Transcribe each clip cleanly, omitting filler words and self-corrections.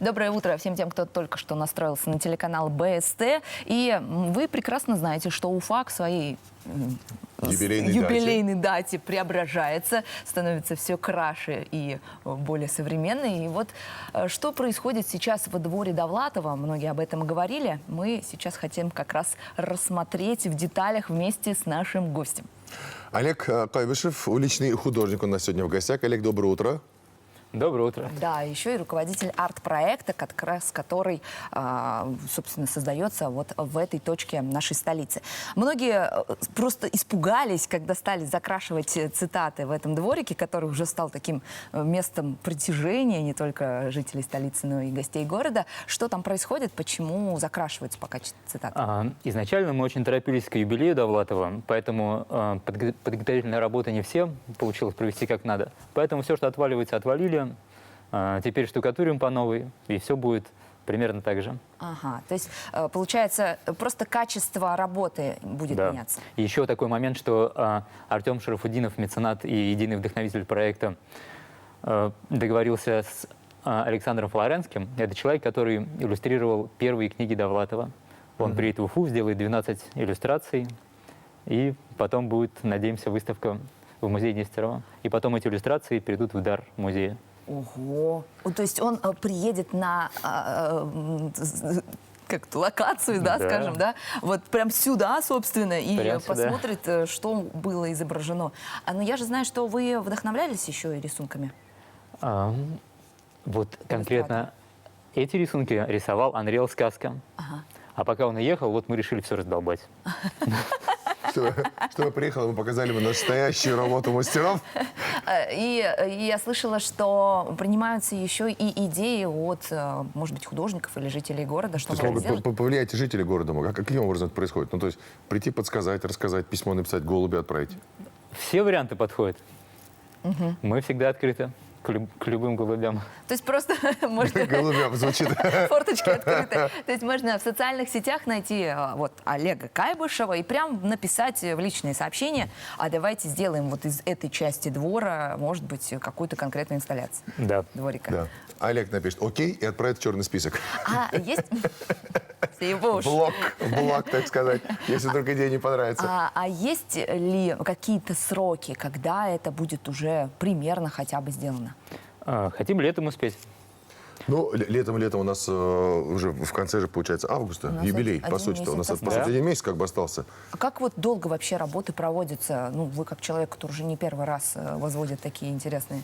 Доброе утро всем тем, кто только что настроился на телеканал БСТ. И вы прекрасно знаете, что Уфа к своей юбилейной дате преображается, становится все краше и более современной. И вот что происходит сейчас во дворе Довлатова, многие об этом говорили, мы сейчас хотим как раз рассмотреть в деталях вместе с нашим гостем. Олег Кайбышев, уличный художник, у нас сегодня в гостях. Олег, доброе утро. Доброе утро. Да, еще и руководитель арт-проекта, как раз который, собственно, создается вот в этой точке нашей столицы. Многие просто испугались, когда стали закрашивать цитаты в этом дворике, который уже стал таким местом притяжения не только жителей столицы, но и гостей города. Что там происходит, почему закрашиваются пока цитаты? Изначально мы очень торопились к юбилею Довлатова, поэтому подготовительные работы не все получилось провести как надо. Поэтому все, что отваливается, отвалили. Теперь штукатурим по новой, и все будет примерно так же. Ага, то есть, получается, просто качество работы будет меняться. И еще такой момент, что Артем Шарафуддинов, меценат и единый вдохновитель проекта, договорился с Александром Флоренским. Это человек, который иллюстрировал первые книги Довлатова. Он приедет в Уфу, сделает 12 иллюстраций, и потом будет, надеемся, выставка в музее Нестерова. И потом эти иллюстрации перейдут в дар музея. Ого! То есть он приедет на как-то локацию, да, скажем, да? Вот прям сюда, собственно, и прям посмотрит, что было изображено. Но я же знаю, что вы вдохновлялись еще и рисунками. Вот конкретно эти рисунки рисовал Unreal Сказка. Ага. А пока он уехал, вот мы решили все раздолбать. Что приехал, мы показали ему настоящую работу мастеров. И я слышала, что принимаются еще и идеи от, может быть, художников или жителей города, что то есть могут повлиять жители города. Каким образом это происходит? Ну, то есть прийти, подсказать, рассказать, письмо написать, голуби отправить. Все варианты подходят. Мы всегда открыты к любым голубям. То есть просто можно... Голубям звучит. Форточки открыты. То есть можно в социальных сетях найти вот Олега Кайбышева и прям написать в личные сообщения, а давайте сделаем вот из этой части двора, может быть, какую-то конкретную инсталляцию дворика. Да. Олег напишет «Окей» и отправит в черный список. А есть... Блок, так сказать, если только идея не понравится. А есть ли какие-то сроки, когда это будет уже примерно хотя бы сделано? Хотим летом успеть. Ну, летом у нас уже в конце же, получается, августа, юбилей, по сути. У нас один месяц как бы остался. А как вот долго вообще работы проводятся? Ну, вы как человек, который уже не первый раз возводит такие интересные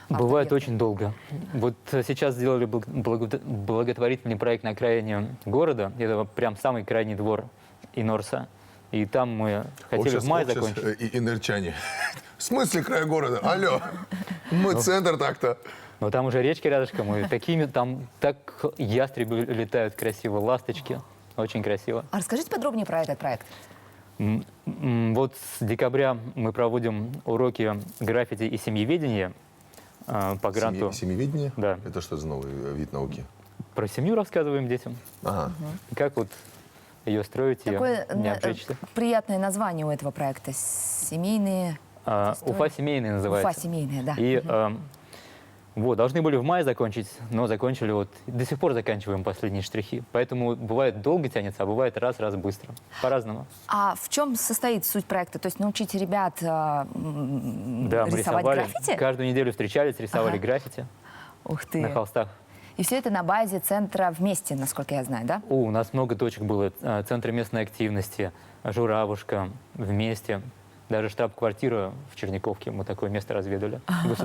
бывает очень долго. Вот сейчас сделали благотворительный проект на окраине города. Это прям самый крайний двор Инорса. И там мы хотели в мае закончить. И инорчане. В смысле край города? Алло, мы центр так-то. Но там уже речки рядышком, и такими там так ястребы летают красиво, ласточки. Очень красиво. А расскажите подробнее про этот проект. Вот с декабря мы проводим уроки граффити и семьеведения по гранту. Семьеведение? Да. Это что за новый вид науки? Про семью рассказываем детям. Ага. Как вот ее строить, такое ее не обжечься. Приятное название у этого проекта. Семейные... Уфа семейные называется. Уфа семейные, да. И вот, должны были в мае закончить, но закончили вот, до сих пор заканчиваем последние штрихи. Поэтому бывает долго тянется, а бывает раз быстро. По-разному. А в чем состоит суть проекта? То есть научить ребят мы рисовать граффити? Каждую неделю встречались, рисовали граффити. Ух ты. На холстах. И все это на базе центра «Вместе», насколько я знаю, да? У нас много точек было. Центр местной активности, Журавушка, «Вместе». Даже штаб-квартира в Черниковке, мы такое место разведали.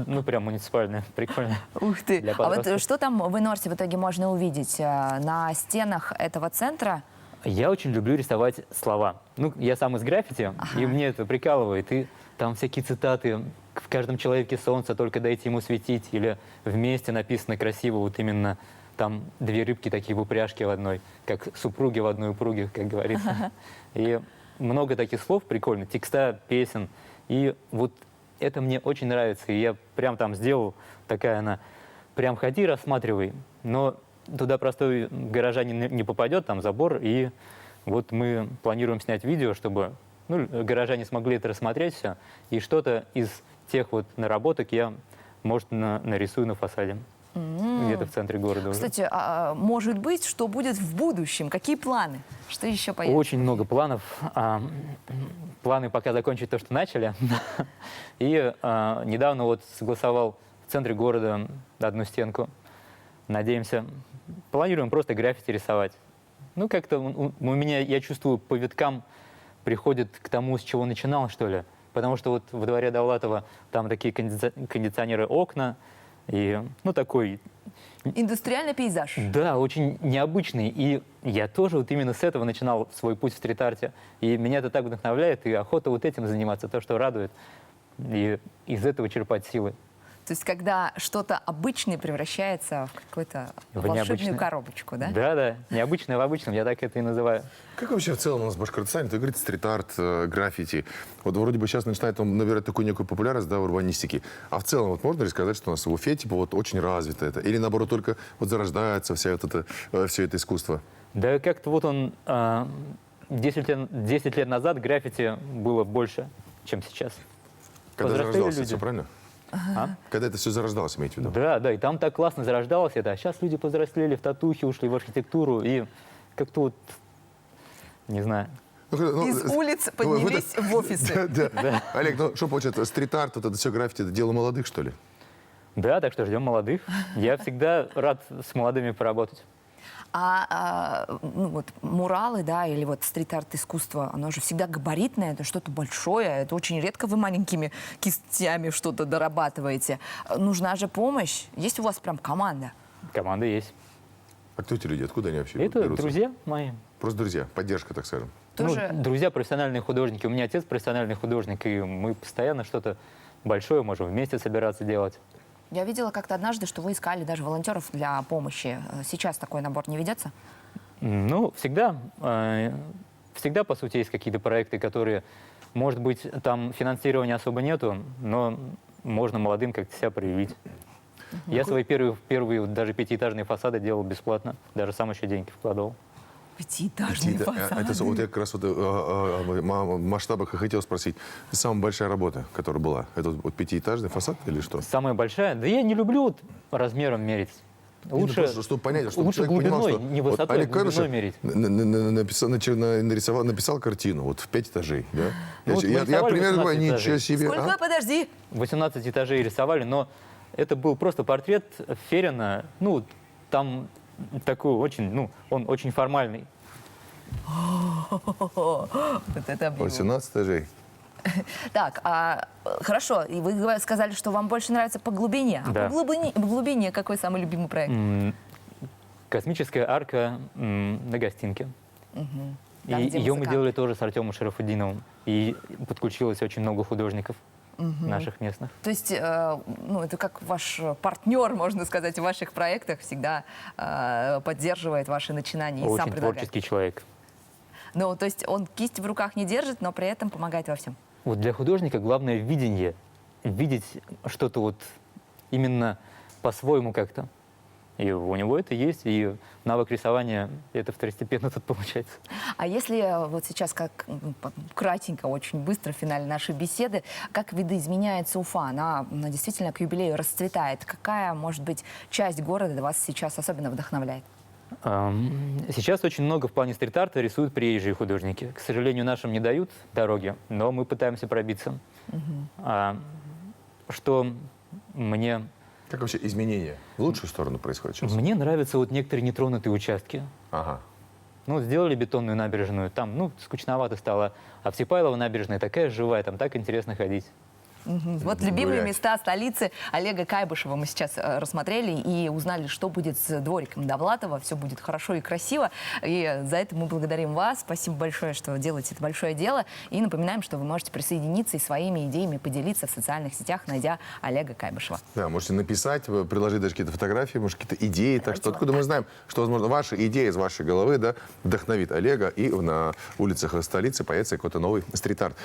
Ну, прям муниципальное, прикольно. Ух ты! А вот что там в Инорсе в итоге можно увидеть на стенах этого центра? Я очень люблю рисовать слова. Ну, я сам из граффити, и мне это прикалывает. И там всякие цитаты. В каждом человеке солнце, только дайте ему светить. Или «Вместе» написано красиво, вот именно там две рыбки такие в упряжке в одной, как супруги в одной упруге, как говорится. И много таких слов прикольных, текста, песен. И вот это мне очень нравится. И я прям там сделал, такая она, прям ходи, рассматривай. Но туда простой горожанин не попадет, там забор. И вот мы планируем снять видео, чтобы горожане смогли это рассмотреть все. И что-то из тех вот наработок я, может, нарисую на фасаде. где-то в центре города уже. Кстати, может быть, что будет в будущем? Какие планы? Что еще появится? Очень много планов. Планы пока закончить то, что начали. И недавно вот согласовал в центре города одну стенку. Надеемся, планируем просто граффити рисовать. Ну, как-то у меня, я чувствую, по виткам приходит к тому, с чего начинал, что ли. Потому что вот во дворе Довлатова там такие кондиционеры окна. И, ну, такой... Индустриальный пейзаж. Да, очень необычный. И я тоже вот именно с этого начинал свой путь в стрит-арте. И меня это так вдохновляет, и охота вот этим заниматься, то, что радует. И из этого черпать силы. То есть, когда что-то обычное превращается в какую-то В волшебную необычное. коробочку, да? Да, необычное в обычном, я так это и называю. Как вообще в целом у нас в Башкортостане, ты говоришь, стрит-арт, граффити. Вот вроде бы сейчас начинает он набирать такую некую популярность, да, в урбанистике. А в целом, вот можно ли сказать, что у нас в Уфе, типа, вот очень развито это? Или, наоборот, только вот зарождается все это искусство? Да как-то вот он 10 лет назад граффити было больше, чем сейчас. Когда Возрастали зарождалось, люди. все правильно? А? Когда это все зарождалось, имеете в виду? Да, и там так классно зарождалось это. А сейчас люди повзрослели в татухи, ушли в архитектуру, и как-то вот, не знаю. Из улиц поднялись в офисы. Да. Олег, ну что получается, стрит-арт, вот это все граффити, это дело молодых, что ли? Да, так что ждем молодых. Я всегда рад с молодыми поработать. Ну, вот муралы, да, или вот стрит-арт искусство, оно же всегда габаритное, это что-то большое, это очень редко вы маленькими кистями что-то дорабатываете. Нужна же помощь. Есть у вас прям команда? Команда есть. А кто эти люди? Откуда они вообще Это берутся? друзья мои. Просто друзья, поддержка, так скажем. Тоже... Ну, друзья профессиональные художники. У меня отец профессиональный художник, и мы постоянно что-то большое можем вместе собираться делать. Я видела как-то однажды, что вы искали даже волонтеров для помощи. Сейчас такой набор не ведется? Ну, всегда, по сути, есть какие-то проекты, которые, может быть, там финансирования особо нету, но можно молодым как-то себя проявить. Я свои первые даже пятиэтажные фасады делал бесплатно, даже сам еще деньги вкладывал. Пятиэтажные фасады. Это вот я как раз вот в масштабах и хотел спросить. Самая большая работа, которая была, это вот пятиэтажный фасад или что? Самая большая? Да я не люблю вот размером мерить. Лучше, просто, чтобы понять, чтобы лучше человек понимал, глубиной, что не вот высотой, Олег а глубиной Кайбышев мерить. написал картину вот в 5 этажей. Да? Ну вот мы я рисовали примерно думаю, 18 ничего этажей. себе. Сколько? а? Подожди. 18 этажей рисовали, но это был просто портрет Ферина. Ну, там такой очень, ну, он очень формальный. Вот это объем. 18 этажей. Так, хорошо. И вы сказали, что вам больше нравится по глубине. А Да. по глубине какой самый любимый проект? Космическая арка на Гостинке. И Там, где ее мы музыканты. делали тоже с Артемом Шарафутдиновым. И подключилось очень много художников наших местных. То есть, ну, это как ваш партнер, можно сказать, в ваших проектах всегда поддерживает ваши начинания и сам Очень предлагает. творческий человек. Ну, то есть он кисть в руках не держит, но при этом помогает во всем. Вот для художника главное видение. Видеть что-то вот именно по-своему как-то. И у него это есть, и навык рисования это второстепенно тут получается. А если вот сейчас, как кратенько, очень быстро, в финале нашей беседы, как видоизменяется Уфа? Она действительно к юбилею расцветает. Какая, может быть, часть города вас сейчас особенно вдохновляет? Сейчас очень много в плане стрит-арта рисуют приезжие художники. К сожалению, нашим не дают дороги, но мы пытаемся пробиться. Что мне... Как вообще изменения в лучшую сторону происходят сейчас? Мне нравятся вот некоторые нетронутые участки. Ага. Ну, сделали бетонную набережную, там, ну, скучновато стало. А в Сипайлово набережная такая живая, там так интересно ходить. Вот любимые Гулять. места столицы Олега Кайбышева мы сейчас рассмотрели и узнали, что будет с двориком Довлатова. Все будет хорошо и красиво. И за это мы благодарим вас. Спасибо большое, что делаете это большое дело. И напоминаем, что вы можете присоединиться и своими идеями поделиться в социальных сетях, найдя Олега Кайбышева. Да, можете написать, предложить даже какие-то фотографии, может, какие-то идеи. Так что откуда мы знаем, что, возможно, ваша идея из вашей головы, да, вдохновит Олега, и на улицах столицы появится какой-то новый стрит-арт.